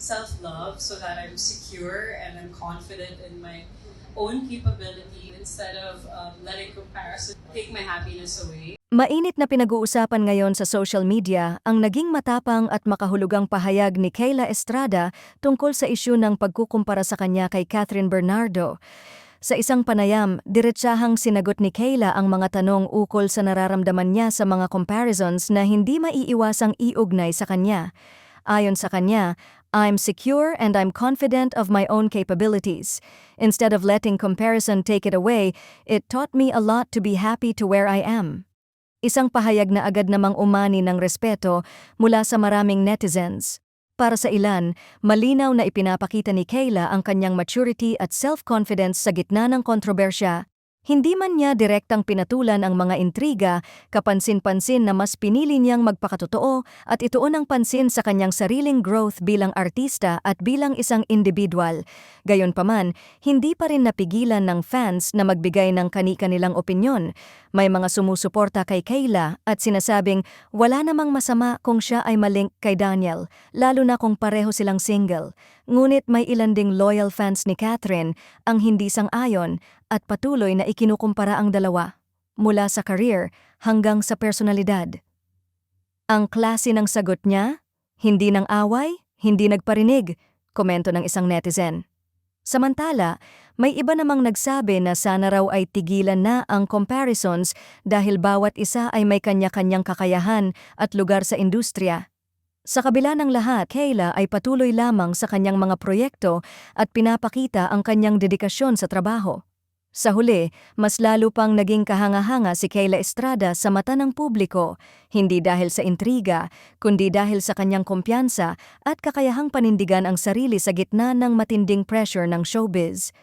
self-love so that I'm secure and I'm confident in my own capability instead of letting comparison take my happiness away. Mainit na pinag-uusapan ngayon sa social media ang naging matapang at makahulugang pahayag ni Kayla Estrada tungkol sa isyu ng pagkukumpara sa kanya kay Catherine Bernardo. Sa isang panayam, diretsahang sinagot ni Kayla ang mga tanong ukol sa nararamdaman niya sa mga comparisons na hindi maiiwasang iugnay sa kanya. Ayon sa kanya, I'm secure and I'm confident of my own capabilities. Instead of letting comparison take it away, it taught me a lot to be happy to where I am. Isang pahayag na agad namang umani ng respeto mula sa maraming netizens. Para sa ilan, malinaw na ipinapakita ni Kayla ang kanyang maturity at self-confidence sa gitna ng kontrobersya. Hindi man niya direktang pinatulan ang mga intriga, kapansin-pansin na mas pinili niyang magpakatotoo at ituon ang pansin sa kanyang sariling growth bilang artista at bilang isang individual. Gayunpaman, hindi pa rin napigilan ng fans na magbigay ng kani-kanilang opinyon. May mga sumusuporta kay Kayla at sinasabing wala namang masama kung siya ay malink kay Daniel, lalo na kung pareho silang single. Ngunit may ilan ding loyal fans ni Catherine ang hindi sang-ayon at patuloy na ikinukumpara ang dalawa, mula sa career hanggang sa personalidad. Ang klase ng sagot niya, hindi ng away, hindi nagparinig, komento ng isang netizen. Samantala, may iba namang nagsabi na sana raw ay tigilan na ang comparisons dahil bawat isa ay may kanya-kanyang kakayahan at lugar sa industriya. Sa kabila ng lahat, Kayla ay patuloy lamang sa kanyang mga proyekto at pinapakita ang kanyang dedikasyon sa trabaho. Sa huli, mas lalo pang naging kahanga-hanga si Kayla Estrada sa mata ng publiko, hindi dahil sa intriga, kundi dahil sa kanyang kumpiyansa at kakayahang panindigan ang sarili sa gitna ng matinding pressure ng showbiz.